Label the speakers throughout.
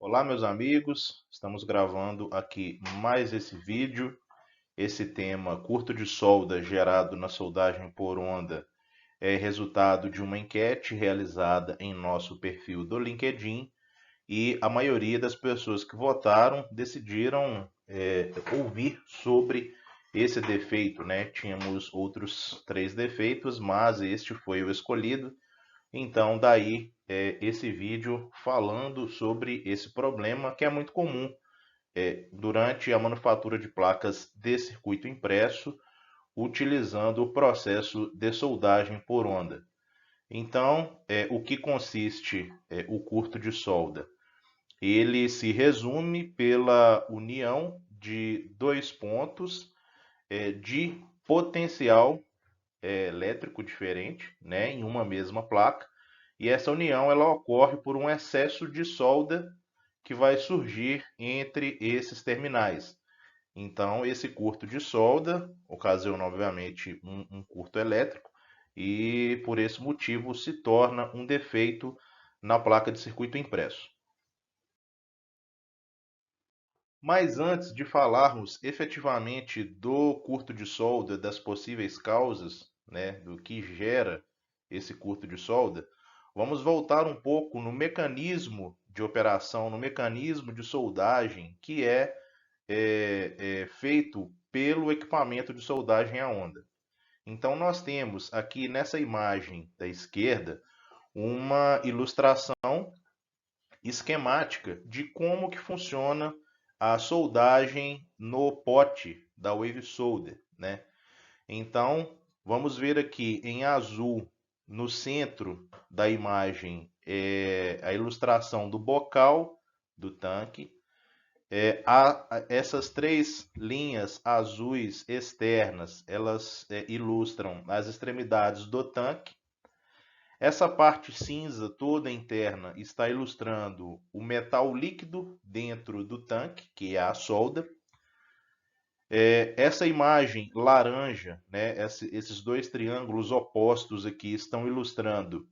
Speaker 1: Olá, meus amigos, estamos gravando aqui mais esse vídeo. Esse tema, curto de solda gerado na soldagem por onda, é resultado de uma enquete realizada em nosso perfil do LinkedIn e a maioria das pessoas que votaram decidiram ouvir sobre esse defeito, né? Tínhamos outros três defeitos, mas este foi o escolhido. Então, daí esse vídeo falando sobre esse problema que é muito comum durante a manufatura de placas de circuito impresso, utilizando o processo de soldagem por onda. Então, o que consiste o curto de solda? Ele se resume pela união de dois pontos de potencial elétrico diferente, né, em uma mesma placa, e essa união ela ocorre por um excesso de solda que vai surgir entre esses terminais. Então, esse curto de solda ocasiona, obviamente, um curto elétrico e, por esse motivo, se torna um defeito na placa de circuito impresso. Mas antes de falarmos efetivamente do curto de solda, das possíveis causas, né, do que gera esse curto de solda, vamos voltar um pouco no mecanismo de operação, no mecanismo de soldagem que é feito pelo equipamento de soldagem a onda. Então, nós temos aqui nessa imagem da esquerda uma ilustração esquemática de como que funciona a soldagem no pote da Wave Solder, né? Então, vamos ver aqui em azul, no centro da imagem, a ilustração do bocal do tanque. Essas três linhas azuis externas, elas ilustram as extremidades do tanque. Essa parte cinza toda interna está ilustrando o metal líquido dentro do tanque, que é a solda. Essa imagem laranja, né, esses dois triângulos opostos aqui estão ilustrando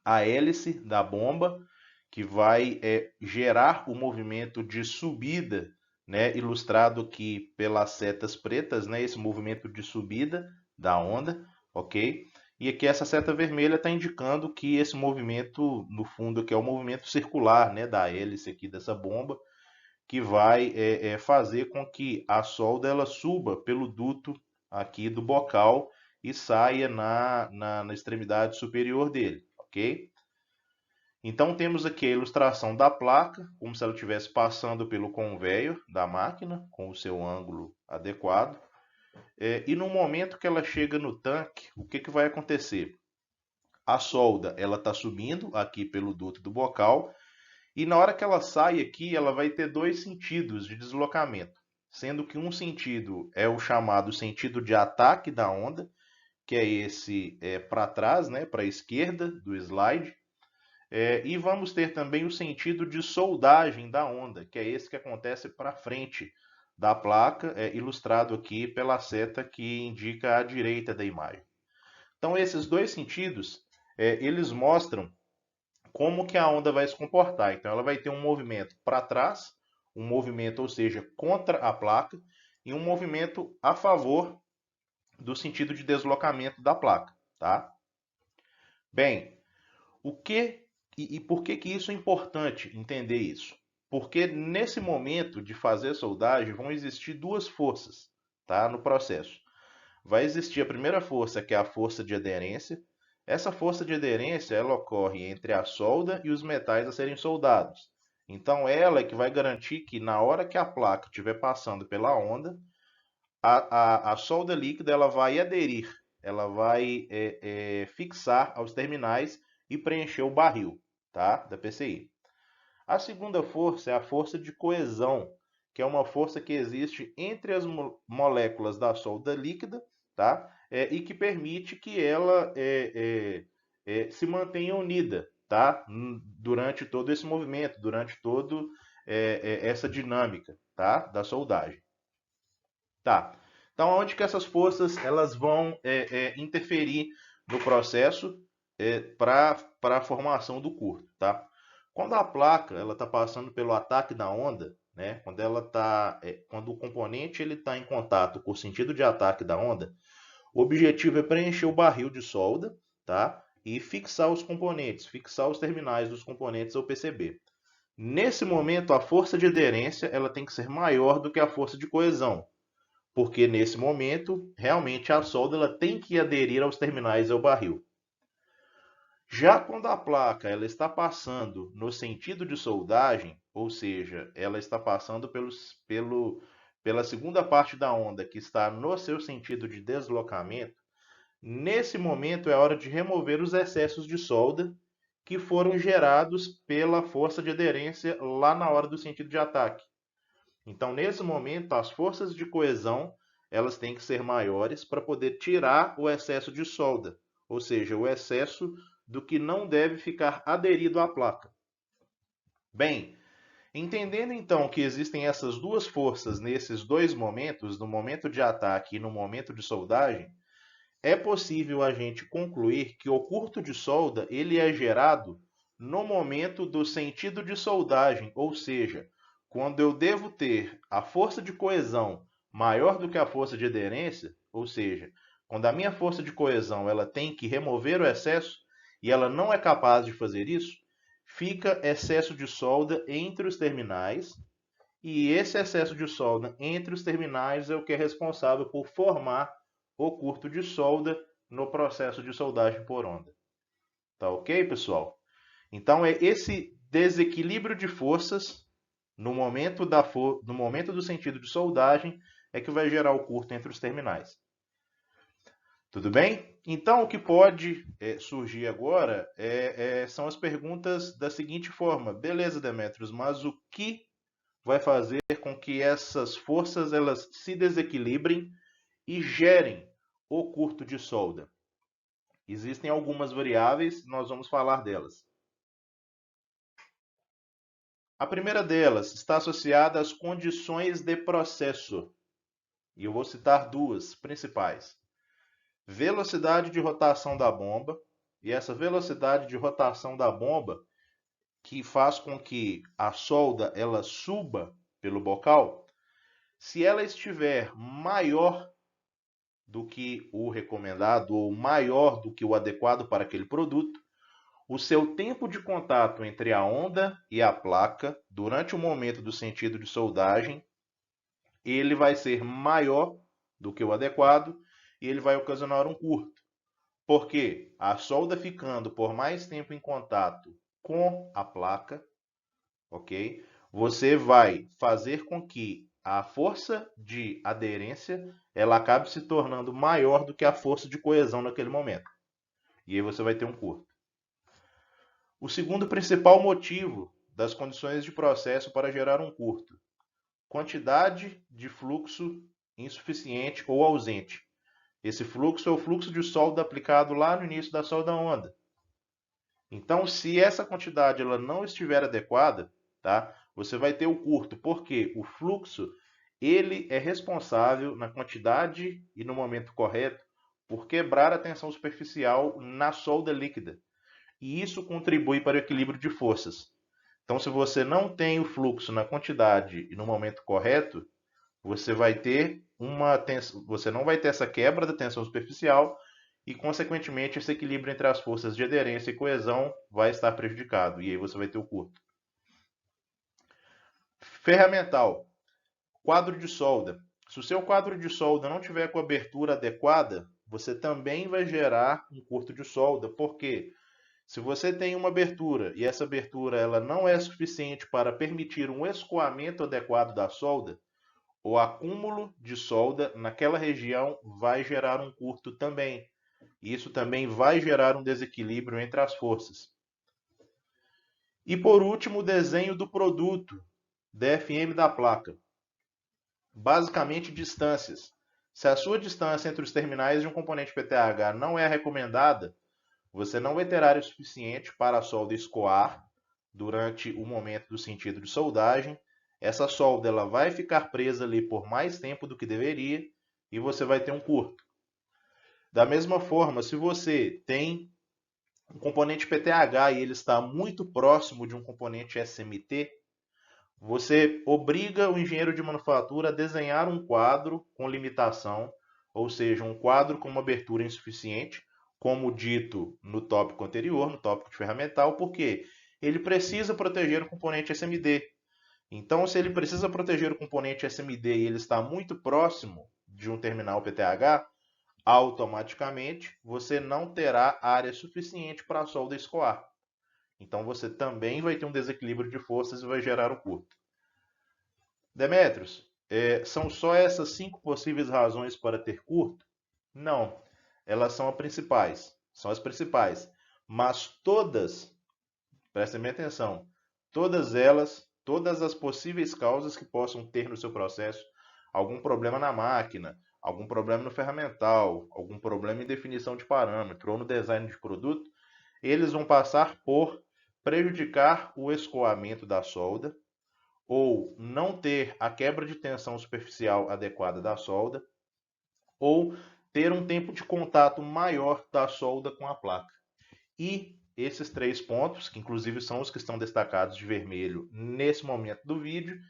Speaker 1: a hélice da bomba, que vai gerar o movimento de subida, né, ilustrado aqui pelas setas pretas, né, esse movimento de subida da onda, ok? E aqui essa seta vermelha está indicando que esse movimento, no fundo, aqui é o movimento circular, né, da hélice aqui dessa bomba, que vai fazer com que a solda ela suba pelo duto aqui do bocal e saia na extremidade superior dele, ok? Então temos aqui a ilustração da placa, como se ela estivesse passando pelo conveyor da máquina, com o seu ângulo adequado. E no momento que ela chega no tanque, o que vai acontecer? A solda ela está subindo aqui pelo duto do bocal, e na hora que ela sai aqui, ela vai ter dois sentidos de deslocamento, sendo que um sentido é o chamado sentido de ataque da onda, que é esse para trás, né, para a esquerda do slide, e vamos ter também o sentido de soldagem da onda, que é esse que acontece para frente da placa, ilustrado aqui pela seta que indica à direita da imagem. Então, esses dois sentidos, eles mostram como que a onda vai se comportar. Então, ela vai ter um movimento para trás, um movimento, ou seja, contra a placa, e um movimento a favor do sentido de deslocamento da placa, tá? Bem, o que e por que que isso é importante entender isso? Porque nesse momento de fazer soldagem vão existir duas forças, tá, no processo. Vai existir a primeira força, que é a força de aderência. Essa força de aderência ela ocorre entre a solda e os metais a serem soldados. Então ela é que vai garantir que na hora que a placa estiver passando pela onda, a solda líquida ela vai aderir, ela vai fixar aos terminais e preencher o barril, tá, da PCI. A segunda força é a força de coesão, que é uma força que existe entre as moléculas da solda líquida, tá, e que permite que ela se mantenha unida, tá, durante todo esse movimento, durante todo essa dinâmica, tá, da soldagem. Tá. Então, onde que essas forças elas vão interferir no processo para a formação do curto, tá? Quando a placa ela está passando pelo ataque da onda, né? Quando o componente ele está em contato com o sentido de ataque da onda, o objetivo é preencher o barril de solda, tá? E fixar os componentes, fixar os terminais dos componentes ao PCB. Nesse momento, a força de aderência ela tem que ser maior do que a força de coesão, porque nesse momento, realmente a solda ela tem que aderir aos terminais ao barril. Já quando a placa ela está passando no sentido de soldagem, ou seja, ela está passando pela segunda parte da onda que está no seu sentido de deslocamento, nesse momento é hora de remover os excessos de solda que foram gerados pela força de aderência lá na hora do sentido de ataque. Então, nesse momento, as forças de coesão elas têm que ser maiores para poder tirar o excesso de solda, ou seja, o excesso do que não deve ficar aderido à placa. Bem, entendendo então que existem essas duas forças nesses dois momentos, no momento de ataque e no momento de soldagem, é possível a gente concluir que o curto de solda ele é gerado no momento do sentido de soldagem, ou seja, quando eu devo ter a força de coesão maior do que a força de aderência, ou seja, quando a minha força de coesão ela tem que remover o excesso e ela não é capaz de fazer isso, fica excesso de solda entre os terminais, e esse excesso de solda entre os terminais é o que é responsável por formar o curto de solda no processo de soldagem por onda. Tá ok, pessoal? Então é esse desequilíbrio de forças no momento do sentido de soldagem é que vai gerar o curto entre os terminais. Tudo bem? Então o que pode surgir agora são as perguntas da seguinte forma: beleza, Demetrios, mas o que vai fazer com que essas forças elas se desequilibrem e gerem o curto de solda? Existem algumas variáveis, nós vamos falar delas. A primeira delas está associada às condições de processo, e eu vou citar duas principais: velocidade de rotação da bomba, e essa velocidade de rotação da bomba que faz com que a solda ela suba pelo bocal, se ela estiver maior do que o recomendado ou maior do que o adequado para aquele produto, o seu tempo de contato entre a onda e a placa durante o momento do sentido de soldagem, ele vai ser maior do que o adequado e ele vai ocasionar um curto. Porque a solda ficando por mais tempo em contato com a placa, ok? Você vai fazer com que a força de aderência ela acabe se tornando maior do que a força de coesão naquele momento. E aí você vai ter um curto. O segundo principal motivo das condições de processo para gerar um curto: quantidade de fluxo insuficiente ou ausente. Esse fluxo é o fluxo de solda aplicado lá no início da solda-onda. Então, se essa quantidade ela não estiver adequada, tá? Você vai ter o curto, porque o fluxo ele é responsável na quantidade e no momento correto por quebrar a tensão superficial na solda líquida. E isso contribui para o equilíbrio de forças. Então, se você não tem o fluxo na quantidade e no momento correto, você vai ter você não vai ter essa quebra da tensão superficial e, consequentemente, esse equilíbrio entre as forças de aderência e coesão vai estar prejudicado. E aí você vai ter o curto. Ferramental. Quadro de solda. Se o seu quadro de solda não tiver com a abertura adequada, você também vai gerar um curto de solda. Por quê? Se você tem uma abertura e essa abertura ela não é suficiente para permitir um escoamento adequado da solda, o acúmulo de solda naquela região vai gerar um curto também. Isso também vai gerar um desequilíbrio entre as forças. E por último, o desenho do produto, DFM da placa. Basicamente, distâncias. Se a sua distância entre os terminais de um componente PTH não é recomendada, você não vai ter área suficiente para a solda escoar durante o momento do sentido de soldagem. Essa solda ela vai ficar presa ali por mais tempo do que deveria e você vai ter um curto. Da mesma forma, se você tem um componente PTH e ele está muito próximo de um componente SMT, você obriga o engenheiro de manufatura a desenhar um quadro com limitação, ou seja, um quadro com uma abertura insuficiente, como dito no tópico anterior, no tópico de ferramental, porque ele precisa proteger o componente SMD. Então, se ele precisa proteger o componente SMD e ele está muito próximo de um terminal PTH, automaticamente você não terá área suficiente para a solda escoar. Então, você também vai ter um desequilíbrio de forças e vai gerar o curto. Demetrios, são só essas 5 possíveis razões para ter curto? Não, elas são as principais. São as principais. Mas todas, prestem bem atenção, todas elas, todas as possíveis causas que possam ter no seu processo, algum problema na máquina, algum problema no ferramental, algum problema em definição de parâmetro ou no design de produto, eles vão passar por prejudicar o escoamento da solda, ou não ter a quebra de tensão superficial adequada da solda, ou ter um tempo de contato maior da solda com a placa. E esses 3 pontos, que inclusive são os que estão destacados de vermelho nesse momento do vídeo,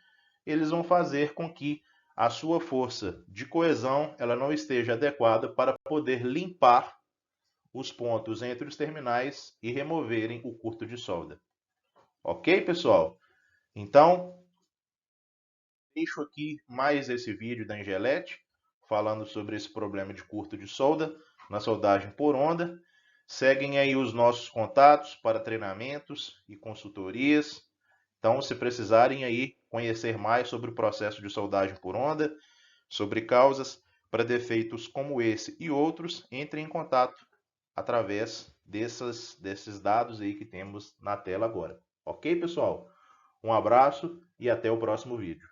Speaker 1: eles vão fazer com que a sua força de coesão ela não esteja adequada para poder limpar os pontos entre os terminais e removerem o curto de solda. Ok, pessoal? Então, deixo aqui mais esse vídeo da Engelete, falando sobre esse problema de curto de solda na soldagem por onda. Seguem aí os nossos contatos para treinamentos e consultorias. Então, se precisarem aí conhecer mais sobre o processo de soldagem por onda, sobre causas para defeitos como esse e outros, entrem em contato através desses dados aí que temos na tela agora. Ok, pessoal? Um abraço e até o próximo vídeo.